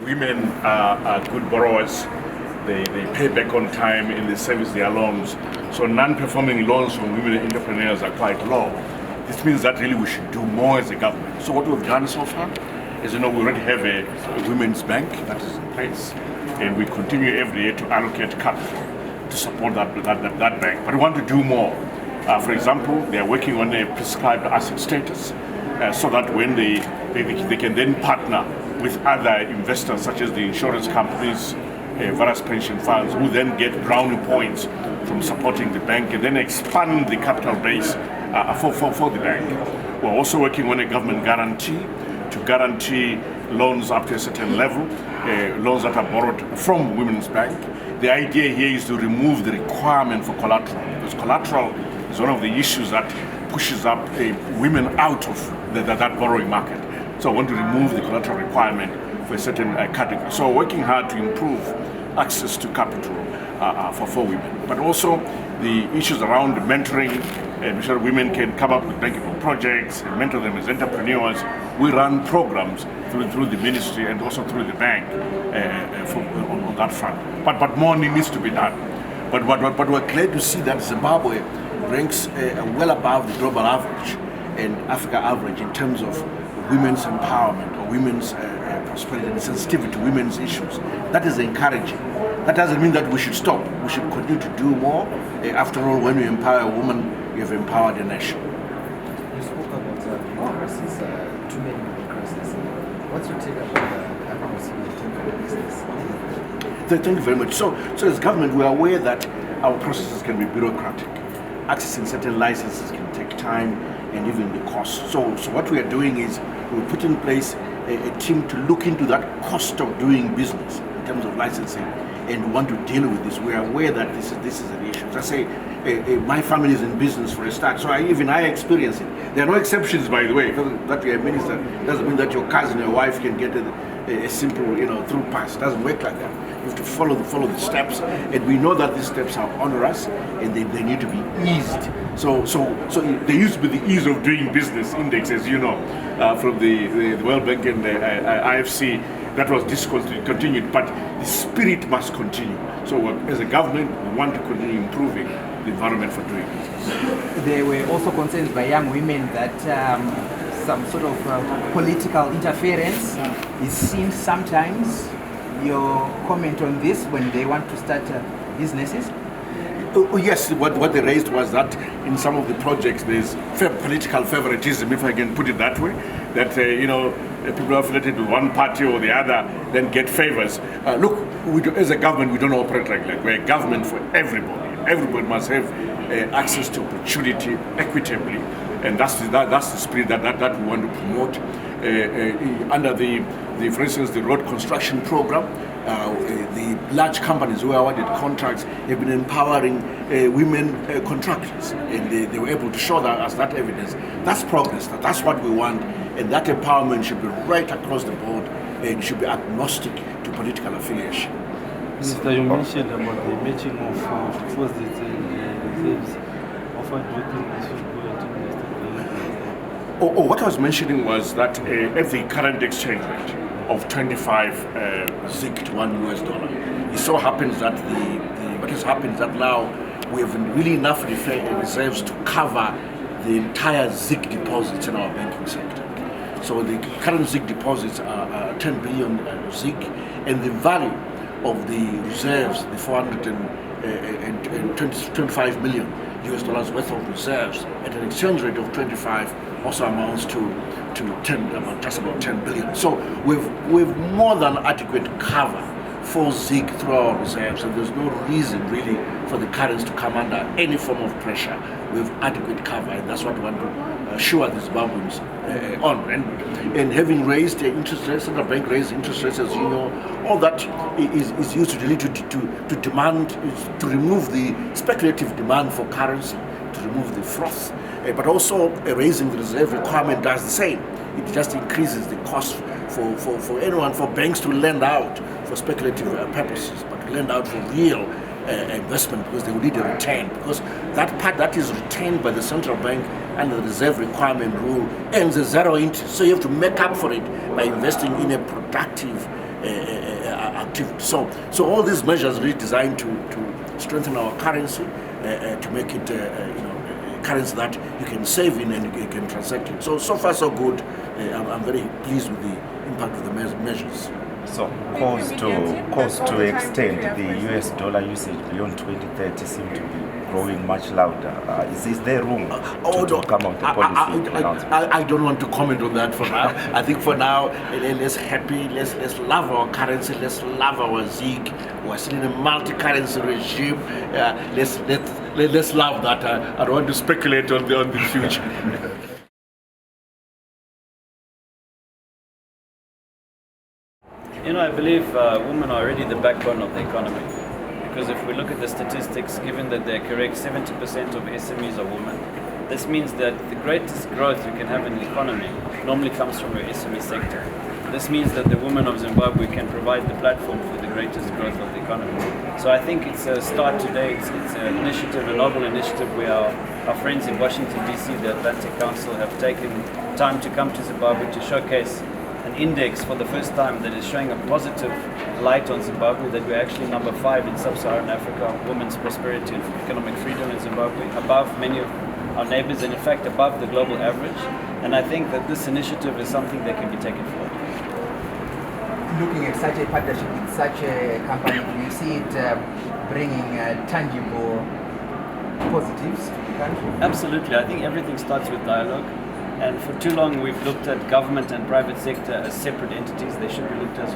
women are good borrowers. They pay back on time and they service their loans. So non-performing loans from women entrepreneurs are quite low. This means that really we should do more as a government. So what we've done so far is, we already have a women's bank that is in place, and we continue every year to allocate capital to support that bank. But we want to do more. For example, they are working on a prescribed asset status, so that when they can then partner with other investors such as the insurance companies, various pension funds, who then get brownie points from supporting the bank and then expand the capital base for the bank. We're also working on a government guarantee to guarantee loans up to a certain level, loans that are borrowed from Women's Bank. The idea here is to remove the requirement for collateral, because collateral is one of the issues that pushes up women out of that borrowing market. So I want to remove the collateral requirement for a certain category. So working hard to improve access to capital for women, but also the issues around mentoring, make sure women can come up with bankable projects and mentor them as entrepreneurs. We run programs through the ministry and also through the bank on that front. But more needs to be done. But we're glad to see that Zimbabwe ranks well above the global average and Africa average in terms of women's empowerment or women's prosperity and sensitivity to women's issues. That is encouraging. That doesn't mean that we should stop. We should continue to do more. After all, when you empower a woman, you have empowered a nation. You spoke about democracies, too many democracies. What's your take about democracy in business? Thank you very much. So as government, we are aware that our processes can be bureaucratic. Accessing certain licenses can take time and even the cost. So what we are doing is we put in place a team to look into that cost of doing business in terms of licensing, and we want to deal with this. We are aware that this is an issue. As I say, my family is in business for a start, so I experience it. There are no exceptions, by the way. That you're a minister doesn't mean that your cousin, your wife can get a simple, through pass. It doesn't work like that. You have to follow the steps, and we know that these steps are onerous and they need to be eased. So there used to be the ease of doing business index, as you know, from the World Bank and the IFC. That was discontinued, but the spirit must continue. So as a government, we want to continue improving the environment for doing business. There were also concerns by young women that some sort of political interference is seen sometimes. Your comment on this when they want to start businesses? Yes, what they raised was that in some of the projects there's political favoritism, if I can put it that way, that people affiliated with one party or the other then get favors. Look, as a government, we don't operate like that. We're a government for everybody. Everybody must have access to opportunity equitably, and that's the spirit that we want to promote. Under the, for instance, the road construction program, the large companies who are awarded contracts have been empowering women contractors, and they were able to show that evidence. That's progress. That's what we want, and that empowerment should be right across the board and should be agnostic to political affiliation. Minister, you mentioned about the matching of deposits and reserves. Often do you think this should go into what I was mentioning was that at the current exchange rate of 25 ZiG to $1, it so happens that what has happened is that now we have really enough reserves to cover the entire ZiG deposits in our banking sector. So the current ZiG deposits are 10 billion ZiG, and the value of the reserves, the 425 million US dollars worth of reserves at an exchange rate of 25 also amounts to just about 10 billion. So we've more than adequate cover for ZiG through our reserves, and there's no reason really for the currency to come under any form of pressure. We have adequate cover, and that's what we want to assure the Zimbabweans on. And having raised the interest rates, central bank raised interest rates, as you know, all that is used really to demand, to remove the speculative demand for currency, to remove the froth. But also raising the reserve requirement does the same. It just increases the cost for anyone, for banks to lend out for speculative purposes, but to lend out for real investment, because they will need a return, because that part that is retained by the central bank under the reserve requirement rule earns a zero interest. So you have to make up for it by investing in a productive activity. So all these measures are really designed to strengthen our currency, to make it currency that you can save in and you can transact in. So far so good. I'm very pleased with the impact of the measures. So calls to extend the US dollar usage beyond 2030 seem to be growing much louder. Is there room to come out the policy announcement? I don't want to comment on that for now. I think for now, let's love our currency, let's love our ZiG. We're still in a multi-currency regime. Let's love that. I don't want to speculate on the future. I believe women are already the backbone of the economy. Because if we look at the statistics, given that they're correct, 70% of SMEs are women. This means that the greatest growth you can have in the economy normally comes from your SME sector. This means that the women of Zimbabwe can provide the platform for the greatest growth of the economy. So I think it's a start today. It's an initiative, a novel initiative where our friends in Washington, D.C., the Atlantic Council, have taken time to come to Zimbabwe to showcase an index for the first time that is showing a positive light on Zimbabwe, that we're actually number 5 in sub-Saharan Africa, women's prosperity and economic freedom in Zimbabwe, above many of our neighbors and in fact above the global average. And I think that this initiative is something that can be taken forward. Looking at such a partnership with such a company, do you see it bringing tangible positives to the country? Absolutely. I think everything starts with dialogue. And for too long we've looked at government and private sector as separate entities. They should be looked at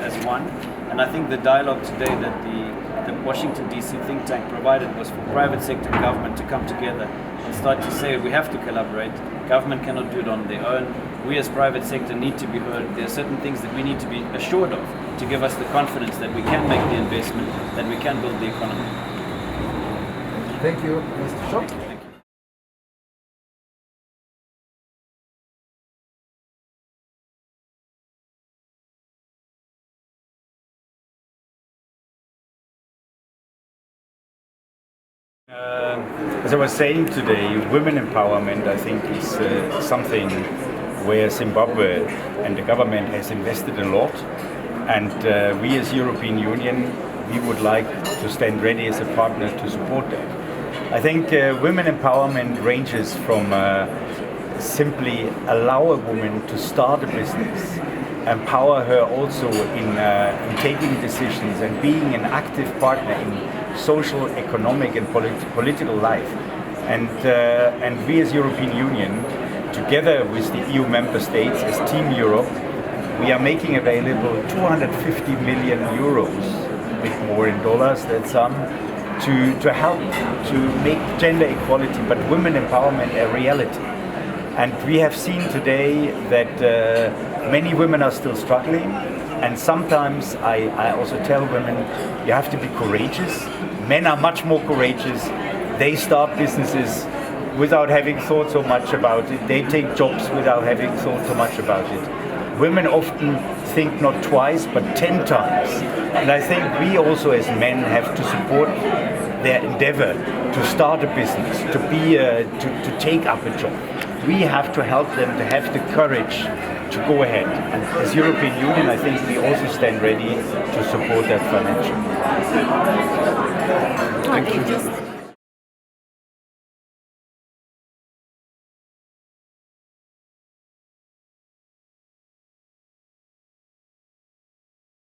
as one. And I think the dialogue today that the Washington DC think tank provided was for private sector and government to come together and start to say we have to collaborate. Government cannot do it on their own. We as private sector need to be heard. There are certain things that we need to be assured of to give us the confidence that we can make the investment, that we can build the economy. Thank you, Mr. Shop. As I was saying today, women empowerment, I think, is something where Zimbabwe and the government has invested a lot, and we as European Union, we would like to stand ready as a partner to support that. I think women empowerment ranges from simply allow a woman to start a business, empower her also in taking decisions and being an active partner in social, economic and political life. And we as European Union, together with the EU member states as Team Europe, we are making available 250 million euros, a bit more in dollars, that sum, to help to make gender equality but women empowerment a reality. And we have seen today that many women are still struggling, and sometimes I also tell women you have to be courageous. Men are much more courageous. They start businesses without having thought so much about it. They take jobs without having thought so much about it. Women often think not twice but 10 times. And I think we also as men have to support their endeavor to start a business, to take up a job. We have to help them to have the courage to go ahead. And as European Union, I think we also stand ready to support that financially. Thank you.